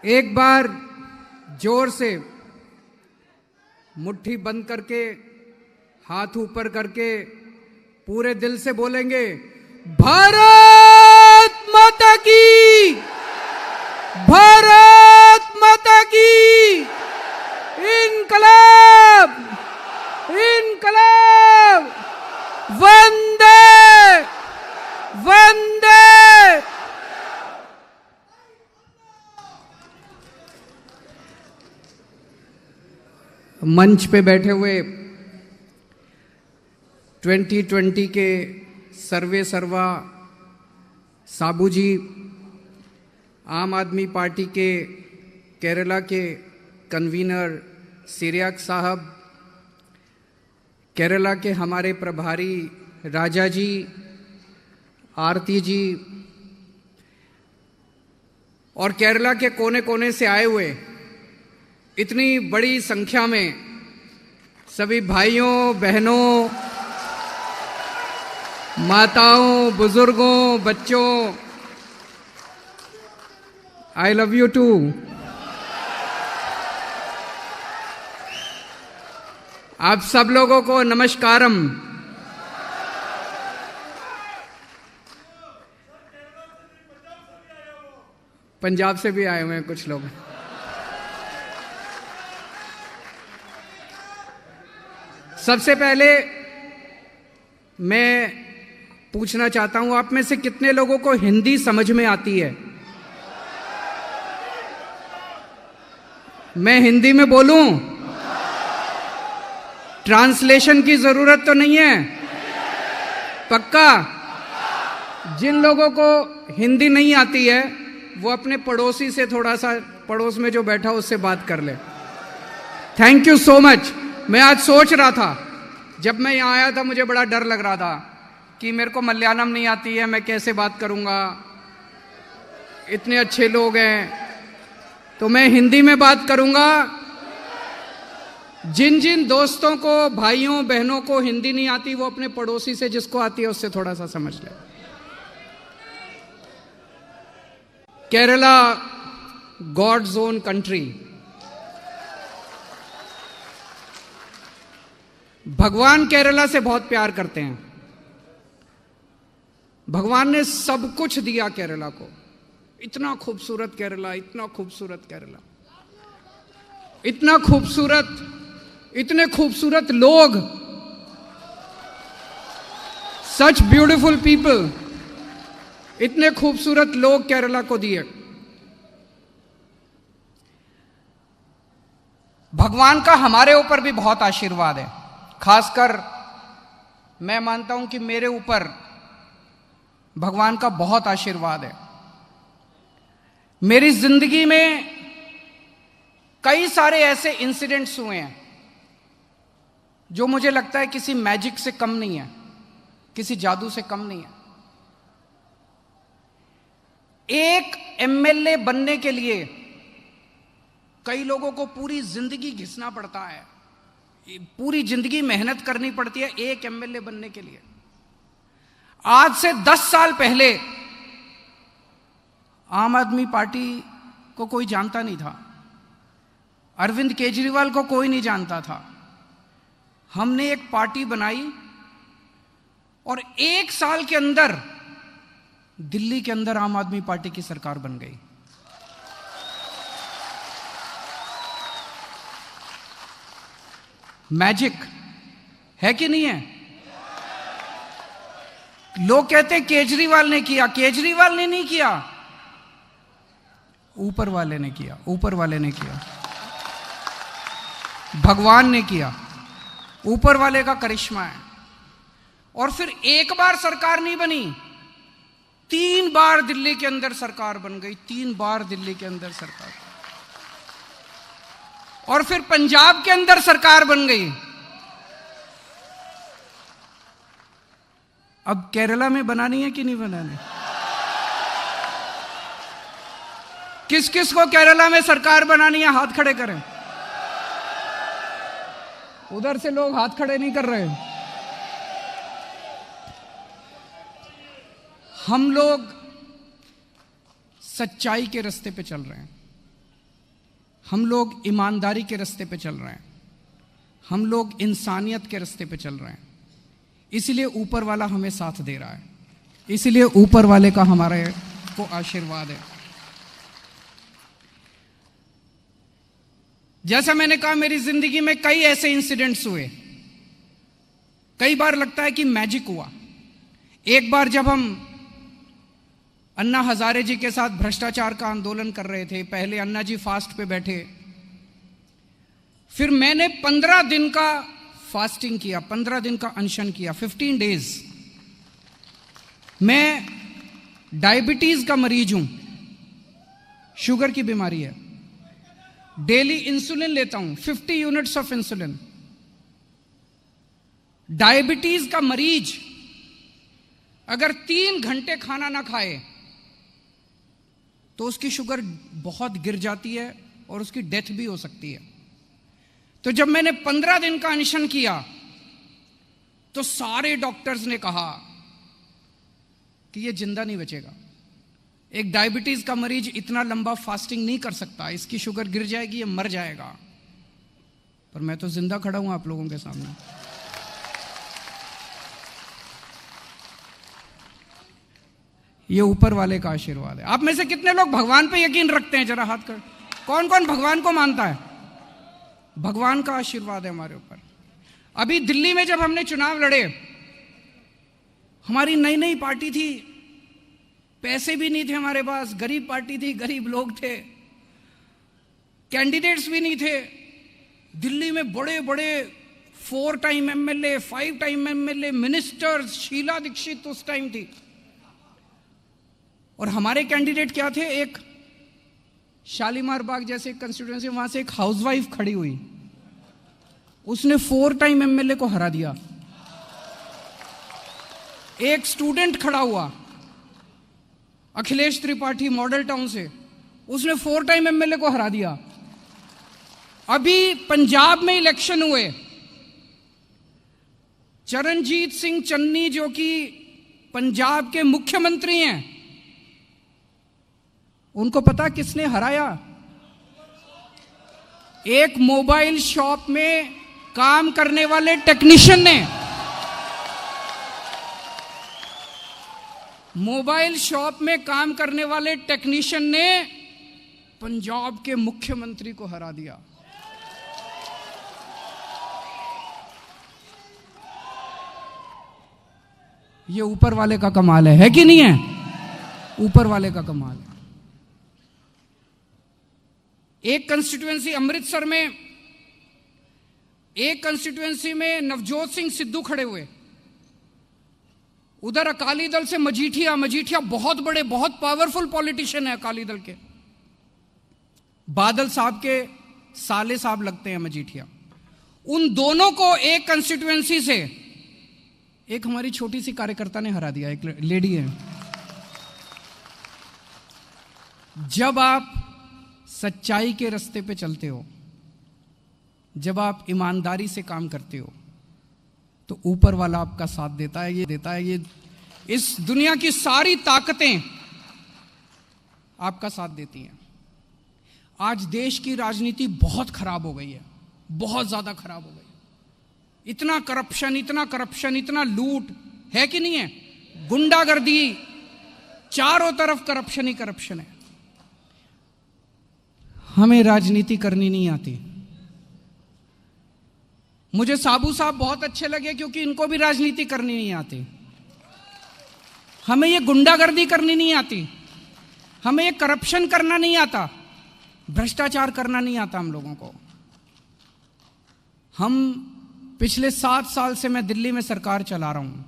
एक बार जोर से मुट्ठी बंद करके हाथ ऊपर करके पूरे दिल से बोलेंगे, भारत माता की, भारत माता की, इनकलाब, इनकलाब, वंदे वंदे। मंच पे बैठे हुए 2020 के सर्वे सर्वा साबू जी, आम आदमी पार्टी के केरला के कन्वीनर सिरियाक साहब, केरला के हमारे प्रभारी राजा जी, आरती जी, और केरला के कोने कोने से आए हुए इतनी बड़ी संख्या में सभी भाइयों बहनों, माताओं, बुजुर्गों, बच्चों, आई लव यू टू। आप सब लोगों को नमस्कारम। पंजाब से भी आए हुए हैं कुछ लोग। सबसे पहले मैं पूछना चाहता हूं, आप में से कितने लोगों को हिंदी समझ में आती है? मैं हिंदी में बोलूं? ट्रांसलेशन की जरूरत तो नहीं है? पक्का? जिन लोगों को हिंदी नहीं आती है वो अपने पड़ोसी से थोड़ा सा, पड़ोस में जो बैठा उससे बात कर ले। Thank you so much. मैं आज सोच रहा था, जब मैं यहाँ आया था मुझे बड़ा डर लग रहा था कि मेरे को मलयालम नहीं आती है, मैं कैसे बात करूँगा, इतने अच्छे लोग हैं। तो मैं हिंदी में बात करूँगा। जिन जिन दोस्तों को, भाइयों बहनों को हिंदी नहीं आती वो अपने पड़ोसी से, जिसको आती है उससे थोड़ा सा समझ ले। Kerala, God's own country. भगवान केरला से बहुत प्यार करते हैं। भगवान ने सब कुछ दिया केरला को। इतना खूबसूरत केरला, इतना खूबसूरत केरला, इतना खूबसूरत, इतने खूबसूरत लोग, सच ब्यूटीफुल पीपल, इतने खूबसूरत लोग केरला को दिए। भगवान का हमारे ऊपर भी बहुत आशीर्वाद है। खासकर मैं मानता हूं कि मेरे ऊपर भगवान का बहुत आशीर्वाद है। मेरी जिंदगी में कई सारे ऐसे इंसिडेंट्स हुए हैं जो मुझे लगता है किसी मैजिक से कम नहीं है, किसी जादू से कम नहीं है। एक एमएलए बनने के लिए कई लोगों को पूरी जिंदगी घिसना पड़ता है, पूरी जिंदगी मेहनत करनी पड़ती है एक एमएलए बनने के लिए। आज से 10 साल पहले आम आदमी पार्टी को कोई जानता नहीं था, अरविंद केजरीवाल को कोई नहीं जानता था। हमने एक पार्टी बनाई और 1 साल के अंदर दिल्ली के अंदर आम आदमी पार्टी की सरकार बन गई। मैजिक है कि नहीं है? लोग कहते हैं केजरीवाल ने किया। केजरीवाल ने नहीं किया, ऊपर वाले ने किया, ऊपर वाले ने किया, भगवान ने किया, ऊपर वाले का करिश्मा है। और फिर एक बार सरकार नहीं बनी, 3 बार दिल्ली के अंदर सरकार बन गई, 3 बार दिल्ली के अंदर सरकार, और फिर पंजाब के अंदर सरकार बन गई। अब केरला में बनानी है कि नहीं बनानी? किस किस को केरला में सरकार बनानी है? हाथ खड़े करें। उधर से लोग हाथ खड़े नहीं कर रहे। हम लोग सच्चाई के रास्ते पे चल रहे हैं। हम लोग ईमानदारी के रास्ते पे चल रहे हैं, हम लोग इंसानियत के रास्ते पे चल रहे हैं, इसलिए ऊपर वाला हमें साथ दे रहा है, इसलिए ऊपर वाले का हमारे को आशीर्वाद है। जैसा मैंने कहा, मेरी जिंदगी में कई ऐसे इंसिडेंट्स हुए, कई बार लगता है कि मैजिक हुआ। एक बार जब हम अन्ना हजारे जी के साथ भ्रष्टाचार का आंदोलन कर रहे थे, पहले अन्ना जी फास्ट पे बैठे, फिर मैंने 15 दिन का फास्टिंग किया, 15 दिन का अनशन किया, 15 डेज। मैं डायबिटीज का मरीज हूं, शुगर की बीमारी है, डेली इंसुलिन लेता हूं, 50 यूनिट्स ऑफ इंसुलिन। डायबिटीज का मरीज अगर 3 घंटे खाना ना खाए तो उसकी शुगर बहुत गिर जाती है और उसकी डेथ भी हो सकती है। तो जब मैंने 15 दिन का अनशन किया तो सारे डॉक्टर्स ने कहा कि यह जिंदा नहीं बचेगा, एक डायबिटीज का मरीज इतना लंबा फास्टिंग नहीं कर सकता, इसकी शुगर गिर जाएगी, ये मर जाएगा। पर मैं तो जिंदा खड़ा हूं आप लोगों के सामने। ये ऊपर वाले का आशीर्वाद है। आप में से कितने लोग भगवान पे यकीन रखते हैं? जरा हाथ कर। कौन कौन भगवान को मानता है? भगवान का आशीर्वाद है हमारे ऊपर। अभी दिल्ली में जब हमने चुनाव लड़े, हमारी नई नई पार्टी थी, पैसे भी नहीं थे हमारे पास, गरीब पार्टी थी, गरीब लोग थे, कैंडिडेट्स भी नहीं थे। दिल्ली में बड़े बड़े 4 time MLA, 5 time MLA, ministers, Sheila Dikshit उस टाइम थी। और हमारे कैंडिडेट क्या थे? एक शालीमार बाग जैसे कंस्टिट्यूएंसी, वहां से एक हाउसवाइफ खड़ी हुई, उसने 4 टाइम एमएलए को हरा दिया। एक स्टूडेंट खड़ा हुआ अखिलेश त्रिपाठी मॉडल टाउन से, उसने 4 टाइम एमएलए को हरा दिया। अभी पंजाब में इलेक्शन हुए, चरणजीत सिंह चन्नी जो कि पंजाब के मुख्यमंत्री हैं, उनको पता किसने हराया? एक मोबाइल शॉप में काम करने वाले टेक्नीशियन ने। मोबाइल शॉप में काम करने वाले टेक्नीशियन ने पंजाब के मुख्यमंत्री को हरा दिया। ये ऊपर वाले का कमाल है कि नहीं है? ऊपर वाले का कमाल है। एक कंस्टिट्यूएंसी अमृतसर में, एक कंस्टिट्यूएंसी में नवजोत सिंह सिद्धू खड़े हुए, उधर अकाली दल से मजीठिया बहुत बड़े, बहुत पावरफुल पॉलिटिशियन है अकाली दल के, बादल साहब के साले साहब लगते हैं मजीठिया। उन दोनों को एक कंस्टिट्यूएंसी से एक हमारी छोटी सी कार्यकर्ता ने हरा दिया, एक लेडी है। जब आप सच्चाई के रास्ते पे चलते हो, जब आप ईमानदारी से काम करते हो, तो ऊपर वाला आपका साथ देता है। ये इस दुनिया की सारी ताकतें आपका साथ देती हैं। आज देश की राजनीति बहुत खराब हो गई है, बहुत ज्यादा खराब हो गई। इतना करप्शन, इतना लूट है कि नहीं है? गुंडागर्दी, चारों तरफ करप्शन ही करप्शन है। हमें राजनीति करनी नहीं आती। मुझे साबू साहब बहुत अच्छे लगे क्योंकि इनको भी राजनीति करनी नहीं आती। हमें ये गुंडागर्दी करनी नहीं आती, हमें ये करप्शन करना नहीं आता, भ्रष्टाचार करना नहीं आता हम लोगों को। हम पिछले 7 साल से मैं दिल्ली में सरकार चला रहा हूं।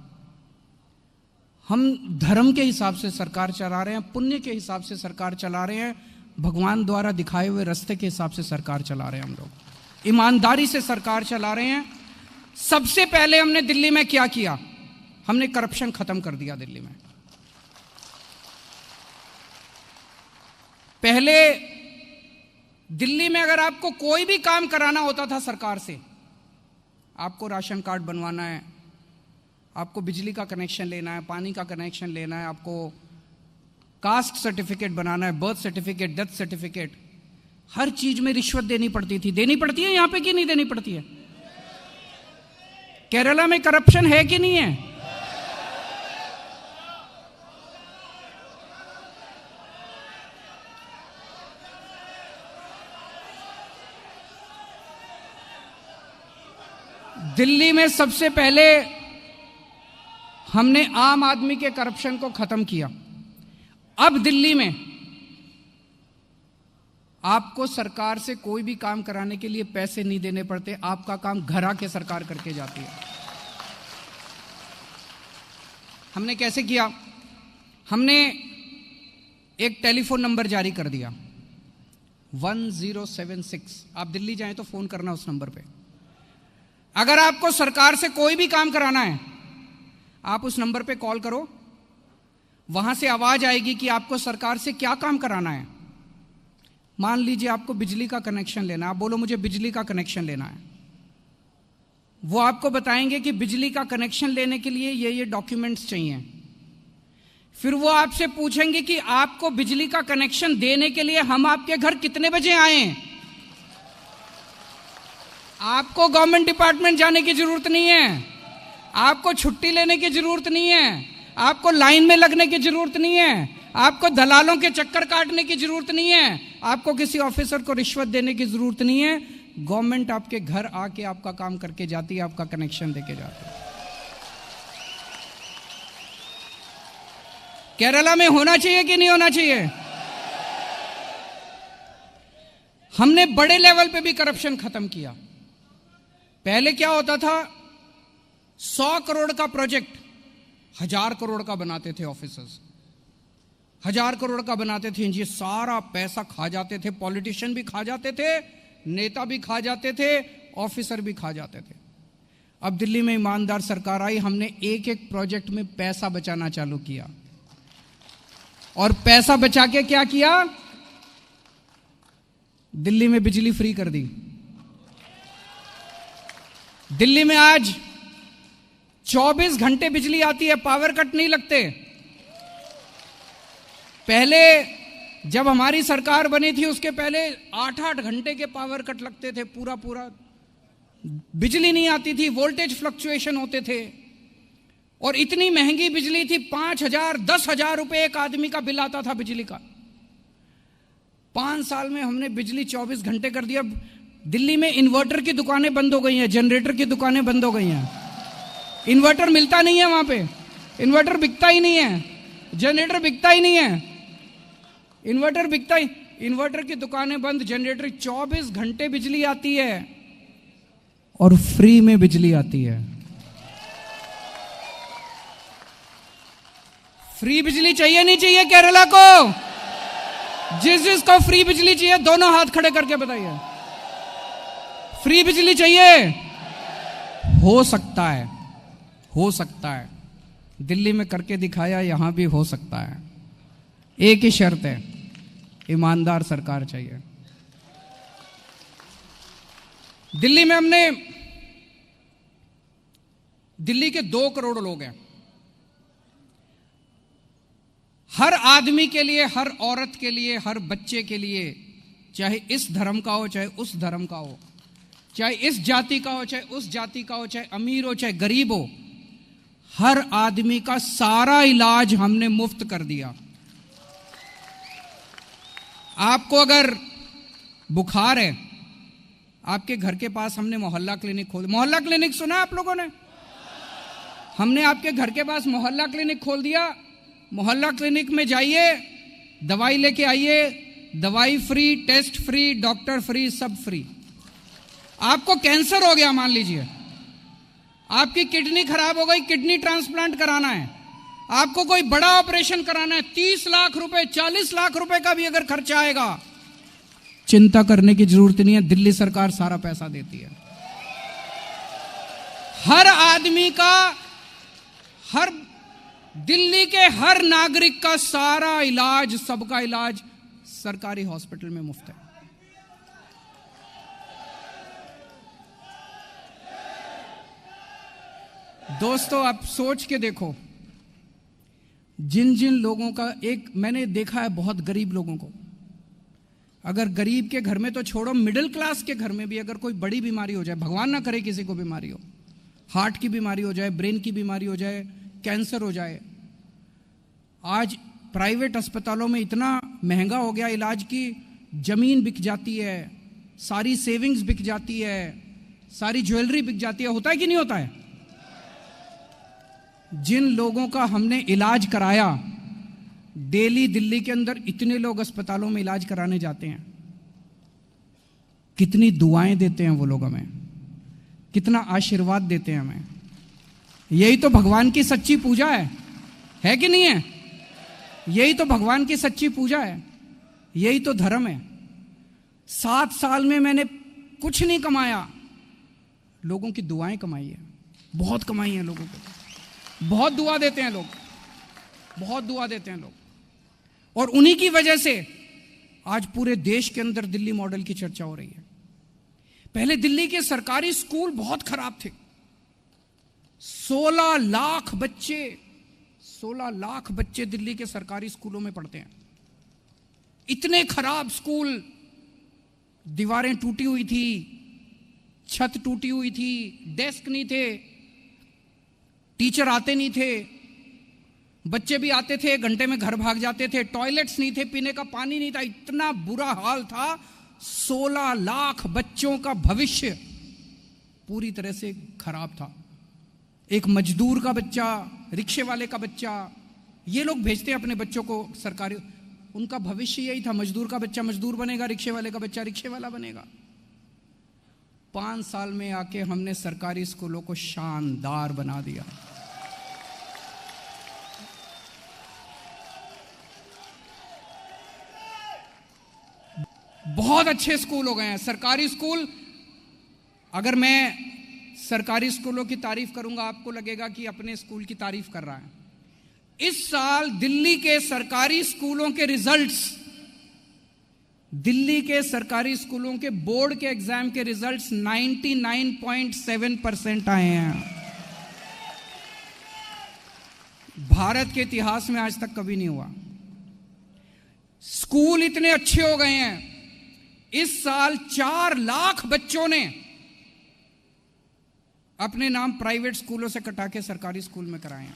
हम धर्म के हिसाब से सरकार चला रहे हैं, पुण्य के हिसाब से सरकार चला रहे हैं, भगवान द्वारा दिखाए हुए रास्ते के हिसाब से सरकार चला रहे हैं। हम लोग ईमानदारी से सरकार चला रहे हैं। सबसे पहले हमने दिल्ली में क्या किया? हमने करप्शन खत्म कर दिया दिल्ली में। पहले दिल्ली में अगर आपको कोई भी काम कराना होता था सरकार से, आपको राशन कार्ड बनवाना है, आपको बिजली का कनेक्शन लेना है, पानी का कनेक्शन लेना है, आपको कास्ट सर्टिफिकेट बनाना है, बर्थ सर्टिफिकेट, डेथ सर्टिफिकेट, हर चीज में रिश्वत देनी पड़ती थी। देनी पड़ती है यहां पे कि नहीं देनी पड़ती है? केरला में करप्शन है कि नहीं है? दिल्ली में सबसे पहले हमने आम आदमी के करप्शन को खत्म किया। अब दिल्ली में आपको सरकार से कोई भी काम कराने के लिए पैसे नहीं देने पड़ते, आपका काम घर आके सरकार करके जाती है। हमने कैसे किया? हमने एक टेलीफोन नंबर जारी कर दिया 1076। आप दिल्ली जाएं तो फोन करना उस नंबर पे। अगर आपको सरकार से कोई भी काम कराना है, आप उस नंबर पे कॉल करो, वहां से आवाज आएगी कि आपको सरकार से क्या काम कराना है। मान लीजिए आपको बिजली का कनेक्शन लेना है, आप बोलो मुझे बिजली का कनेक्शन लेना है। वो आपको बताएंगे कि बिजली का कनेक्शन लेने के लिए ये डॉक्यूमेंट्स चाहिए। फिर वो आपसे पूछेंगे कि आपको बिजली का कनेक्शन देने के लिए हम आपके घर कितने बजे आएं। आपको गवर्नमेंट डिपार्टमेंट जाने की जरूरत नहीं है, आपको छुट्टी लेने की जरूरत नहीं है, आपको लाइन में लगने की जरूरत नहीं है, आपको दलालों के चक्कर काटने की जरूरत नहीं है, आपको किसी ऑफिसर को रिश्वत देने की जरूरत नहीं है। गवर्नमेंट आपके घर आके आपका काम करके जाती है, आपका कनेक्शन देके जाती है। केरला में होना चाहिए कि नहीं होना चाहिए? हमने बड़े लेवल पे भी करप्शन खत्म किया। पहले क्या होता था, 100 करोड़ का प्रोजेक्ट 1000 करोड़ का बनाते थे ऑफिसर्स, 1000 करोड़ का बनाते थे। ये सारा पैसा खा जाते थे, पॉलिटिशियन भी खा जाते थे, नेता भी खा जाते थे, ऑफिसर भी खा जाते थे। अब दिल्ली में ईमानदार सरकार आई, हमने एक एक प्रोजेक्ट में पैसा बचाना चालू किया। और पैसा बचा के क्या किया? दिल्ली में बिजली फ्री कर दी। दिल्ली में आज 24 घंटे बिजली आती है, पावर कट नहीं लगते। पहले जब हमारी सरकार बनी थी उसके पहले 8-8 घंटे के पावर कट लगते थे, पूरा बिजली नहीं आती थी, वोल्टेज फ्लक्चुएशन होते थे। और इतनी महंगी बिजली थी, 5,000 10,000 रुपए एक आदमी का बिल आता था बिजली का। 5 साल में हमने बिजली 24 घंटे कर दिया। दिल्ली में इन्वर्टर की दुकानें बंद हो गई हैं, जनरेटर की दुकानें बंद हो गई हैं। इन्वर्टर मिलता नहीं है वहां पे, इन्वर्टर बिकता ही नहीं है, जनरेटर बिकता ही नहीं है, इन्वर्टर की दुकानें बंद, जनरेटर। 24 घंटे बिजली आती है और फ्री में बिजली आती है। फ्री बिजली चाहिए नहीं चाहिए केरला को? जिसको फ्री बिजली चाहिए दोनों हाथ खड़े करके बताइए। फ्री बिजली चाहिए? हो सकता है, हो सकता है। दिल्ली में करके दिखाया, यहां भी हो सकता है। एक ही शर्त है, ईमानदार सरकार चाहिए। दिल्ली में हमने, दिल्ली के 2 करोड़ लोग हैं। हर आदमी के लिए, हर औरत के लिए, हर बच्चे के लिए, चाहे इस धर्म का हो चाहे उस धर्म का हो, चाहे इस जाति का हो चाहे उस जाति का हो, चाहे अमीर हो चाहे गरीब हो, हर आदमी का सारा इलाज हमने मुफ्त कर दिया। आपको अगर बुखार है, आपके घर के पास हमने मोहल्ला क्लिनिक खोल, मोहल्ला क्लिनिक सुना आप लोगों ने? हमने आपके घर के पास मोहल्ला क्लिनिक खोल दिया। मोहल्ला क्लिनिक में जाइए, दवाई लेके आइए, दवाई free, test free, doctor free, सब फ्री। आपको कैंसर हो गया मान लीजिए, आपकी किडनी खराब हो गई, किडनी ट्रांसप्लांट कराना है, आपको कोई बड़ा ऑपरेशन कराना है, 30 लाख रुपए 40 लाख रुपए का भी अगर खर्चा आएगा, चिंता करने की जरूरत नहीं है, दिल्ली सरकार सारा पैसा देती है। हर आदमी का, हर दिल्ली के हर नागरिक का सारा इलाज, सबका इलाज सरकारी हॉस्पिटल में मुफ्त है। दोस्तों आप सोच के देखो, जिन जिन लोगों का, एक मैंने देखा है बहुत गरीब लोगों को, अगर गरीब के घर में तो छोड़ो, मिडिल क्लास के घर में भी अगर कोई बड़ी बीमारी हो जाए, भगवान ना करे किसी को बीमारी हो, हार्ट की बीमारी हो जाए, ब्रेन की बीमारी हो जाए, कैंसर हो जाए, आज प्राइवेट अस्पतालों में इतना महंगा हो गया इलाज की जमीन बिक जाती है, सारी सेविंग्स बिक जाती है, सारी ज्वेलरी बिक जाती है। होता है कि नहीं होता है? जिन लोगों का हमने इलाज कराया, डेली दिल्ली के अंदर इतने लोग अस्पतालों में इलाज कराने जाते हैं, कितनी दुआएं देते हैं वो लोग हमें, कितना आशीर्वाद देते हैं हमें। यही तो भगवान की सच्ची पूजा है कि नहीं है? यही तो भगवान की सच्ची पूजा है, यही तो धर्म है। 7 साल में मैंने कुछ नहीं कमाया, लोगों की दुआएं कमाई है, बहुत कमाई है लोगों को, बहुत दुआ देते हैं लोग, बहुत दुआ देते हैं लोग। और उन्हीं की वजह से आज पूरे देश के अंदर दिल्ली मॉडल की चर्चा हो रही है। पहले दिल्ली के सरकारी स्कूल बहुत खराब थे। 16 लाख बच्चे दिल्ली के सरकारी स्कूलों में पढ़ते हैं। इतने खराब स्कूल, दीवारें टूटी हुई थी, छत टूटी हुई थी, डेस्क नहीं थे, टीचर आते नहीं थे, बच्चे भी आते थे 1 घंटे में घर भाग जाते थे, टॉयलेट्स नहीं थे, पीने का पानी नहीं था, इतना बुरा हाल था। 16 लाख बच्चों का भविष्य पूरी तरह से खराब था। एक मजदूर का बच्चा, रिक्शे वाले का बच्चा, ये लोग भेजते हैं अपने बच्चों को सरकारी, उनका भविष्य यही था, मजदूर का बच्चा मजदूर बनेगा, रिक्शे वाले का बच्चा रिक्शे वाला बनेगा। 5 साल में आके हमने सरकारी स्कूलों को शानदार बना दिया। बहुत अच्छे स्कूल हो गए हैं सरकारी स्कूल। अगर मैं सरकारी स्कूलों की तारीफ करूंगा, आपको लगेगा कि अपने स्कूल की तारीफ कर रहा है। इस साल दिल्ली के सरकारी स्कूलों के रिजल्ट्स, दिल्ली के सरकारी स्कूलों के बोर्ड के एग्जाम के रिजल्ट्स 99.7% आए हैं। भारत के इतिहास में आज तक कभी नहीं हुआ। स्कूल इतने अच्छे हो गए हैं, इस साल 4 लाख बच्चों ने अपने नाम प्राइवेट स्कूलों से कटा के सरकारी स्कूल में कराए हैं।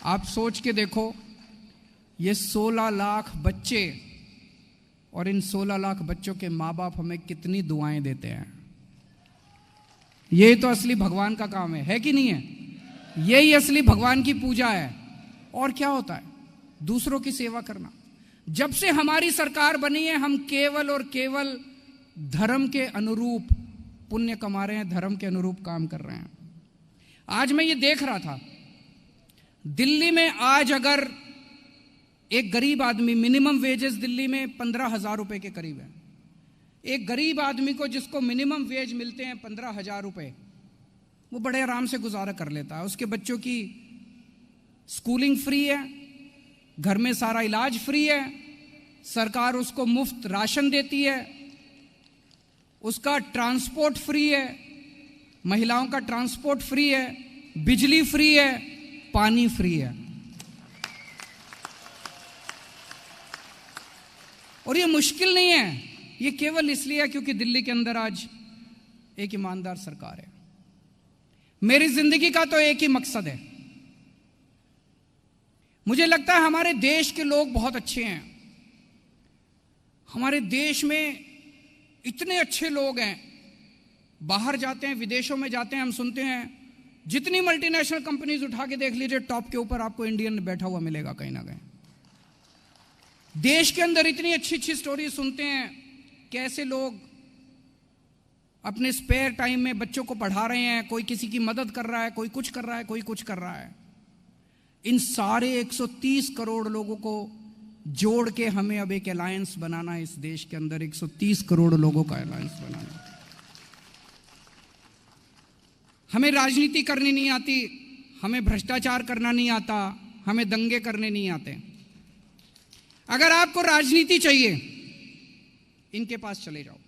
आप सोच के देखो, ये 16 लाख बच्चे और इन 16 लाख बच्चों के माँ बाप हमें कितनी दुआएं देते हैं। ये तो असली भगवान का काम है कि नहीं है? यही असली भगवान की पूजा है। और क्या होता है? दूसरों की सेवा करना। जब से हमारी सरकार बनी है, हम केवल और केवल धर्म के अनुरूप पुण्य कमा रहे हैं, धर्म के अनुरूप काम कर रहे हैं। आज मैं ये देख रहा था, दिल्ली में आज अगर एक गरीब आदमी, मिनिमम वेजेस दिल्ली में 15,000 रुपए के करीब है। एक गरीब आदमी को जिसको मिनिमम वेज मिलते हैं 15,000 रुपए, वो बड़े आराम से गुजारा कर लेता है। उसके बच्चों की स्कूलिंग फ्री है, घर में सारा इलाज फ्री है, सरकार उसको मुफ्त राशन देती है, उसका ट्रांसपोर्ट फ्री है, महिलाओं का ट्रांसपोर्ट फ्री है, बिजली फ्री है, पानी फ्री है। और ये मुश्किल नहीं है, ये केवल इसलिए है क्योंकि दिल्ली के अंदर आज एक ईमानदार सरकार है। मेरी जिंदगी का तो एक ही मकसद है। मुझे लगता है हमारे देश के लोग बहुत अच्छे हैं। हमारे देश में इतने अच्छे लोग हैं, बाहर जाते हैं, विदेशों में जाते हैं, हम सुनते हैं, जितनी मल्टीनेशनल कंपनीज उठा के देख लीजिए, टॉप के ऊपर आपको इंडियन बैठा हुआ मिलेगा कहीं ना कहीं। देश के अंदर इतनी अच्छी अच्छी स्टोरी सुनते हैं, कैसे लोग अपने स्पेयर टाइम में बच्चों को पढ़ा रहे हैं, कोई किसी की मदद कर रहा है, कोई कुछ कर रहा है, कोई कुछ कर रहा है। इन सारे 130 करोड़ लोगों को जोड़ के हमें अब एक अलायंस बनाना है। इस देश के अंदर 130 करोड़ लोगों का अलायंस बनाना। हमें राजनीति करनी नहीं आती, हमें भ्रष्टाचार करना नहीं आता, हमें दंगे करने नहीं आते। अगर आपको राजनीति चाहिए, इनके पास चले जाओ।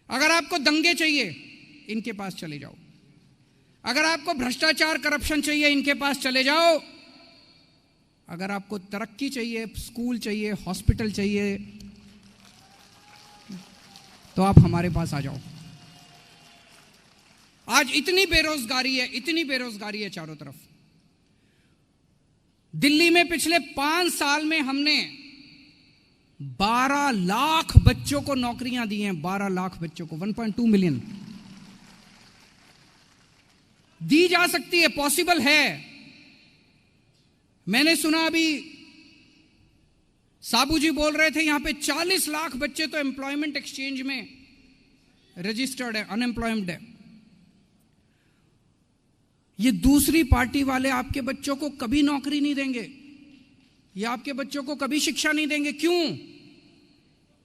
अगर आपको दंगे चाहिए, इनके पास चले जाओ। अगर आपको भ्रष्टाचार करप्शन चाहिए, इनके पास चले जाओ। अगर आपको तरक्की चाहिए, स्कूल चाहिए, हॉस्पिटल चाहिए, तो आप हमारे पास आ जाओ। आज इतनी बेरोजगारी है चारों तरफ। दिल्ली में पिछले 5 साल में हमने 12 लाख बच्चों को नौकरियां दी हैं। 12 लाख बच्चों को, 1.2 मिलियन दी जा सकती है, पॉसिबल है। मैंने सुना अभी साबू जी बोल रहे थे यहां पे 40 लाख बच्चे तो एम्प्लॉयमेंट एक्सचेंज में रजिस्टर्ड है, अनएम्प्लॉयमेंट है। ये दूसरी पार्टी वाले आपके बच्चों को कभी नौकरी नहीं देंगे, या आपके बच्चों को कभी शिक्षा नहीं देंगे। क्यों?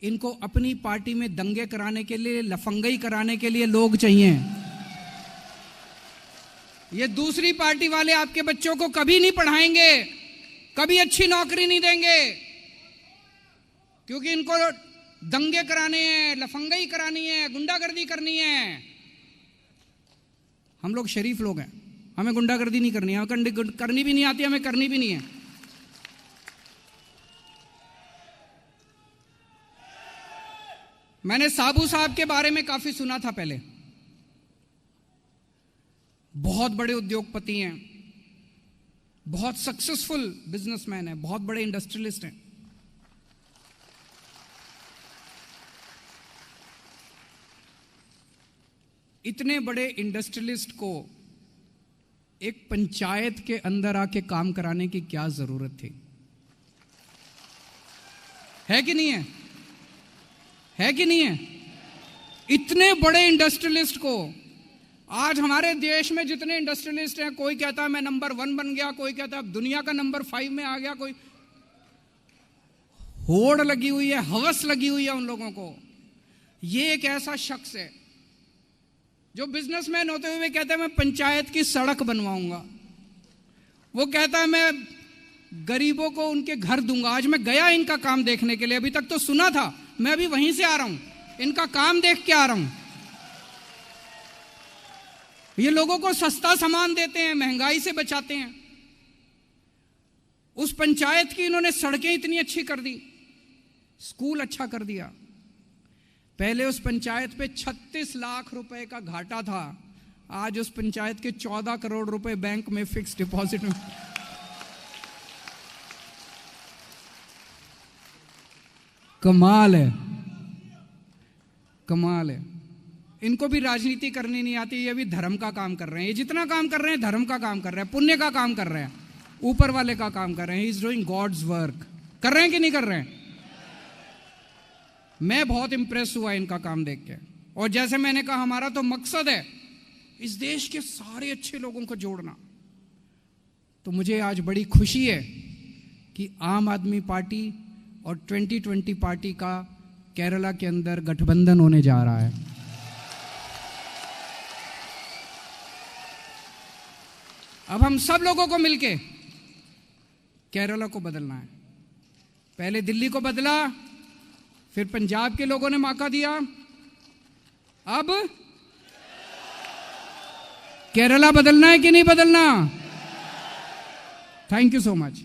इनको अपनी पार्टी में दंगे कराने के लिए, लफंगई कराने के लिए लोग चाहिए। ये दूसरी पार्टी वाले आपके बच्चों को कभी नहीं पढ़ाएंगे, कभी अच्छी नौकरी नहीं देंगे, क्योंकि इनको दंगे कराने हैं, लफंगई करानी है, गुंडागर्दी करनी है। हम लोग शरीफ लोग हैं, हमें गुंडागर्दी नहीं करनी है, हमें करनी भी नहीं आती, हमें करनी भी नहीं है। मैंने साबू साहब के बारे में काफी सुना था पहले। बहुत बड़े उद्योगपति हैं, बहुत सक्सेसफुल बिजनेसमैन हैं, बहुत बड़े इंडस्ट्रियलिस्ट हैं। इतने बड़े इंडस्ट्रियलिस्ट को एक पंचायत के अंदर आके काम कराने की क्या जरूरत थी? है कि नहीं है? है कि नहीं है? इतने बड़े इंडस्ट्रियलिस्ट को, आज हमारे देश में जितने इंडस्ट्रियलिस्ट हैं, कोई कहता है मैं नंबर 1 बन गया, कोई कहता है दुनिया का नंबर 5 में आ गया, कोई होड़ लगी हुई है, हवस लगी हुई है उन लोगों को। ये एक ऐसा शख्स है जो बिजनेसमैन होते हुए कहता है मैं पंचायत की सड़क बनवाऊंगा। वो कहता है मैं गरीबों को उनके घर दूंगा। आज मैं गया इनका काम देखने के लिए, अभी तक तो सुना था, मैं अभी वहीं से आ रहा हूं, इनका काम देख के आ रहा हूं। ये लोगों को सस्ता सामान देते हैं, महंगाई से बचाते हैं। उस पंचायत की इन्होंने सड़कें इतनी अच्छी कर दी, स्कूल अच्छा कर दिया। पहले उस पंचायत पे 36 लाख रुपए का घाटा था, आज उस पंचायत के 14 करोड़ रुपए बैंक में फिक्स डिपॉजिट में। कमाल है, कमाल है। इनको भी राजनीति करनी नहीं आती, ये भी धर्म का काम कर रहे हैं। ये जितना काम कर रहे हैं धर्म का काम कर रहे हैं, पुण्य का काम कर रहे हैं, ऊपर वाले का काम कर रहे हैं। He is doing God's work. कर रहे हैं कि नहीं कर रहे हैं? मैं बहुत इंप्रेस हुआ इनका काम देख के। और जैसे मैंने कहा, हमारा तो मकसद है इस देश के सारे अच्छे लोगों को जोड़ना। तो मुझे आज बड़ी खुशी है कि आम आदमी पार्टी और 2020 पार्टी का केरला के अंदर गठबंधन होने जा रहा है। अब हम सब लोगों को मिलके केरला को बदलना है। पहले दिल्ली को बदला, फिर पंजाब के लोगों ने मौका दिया, अब केरला बदलना है कि नहीं बदलना? Thank you so much.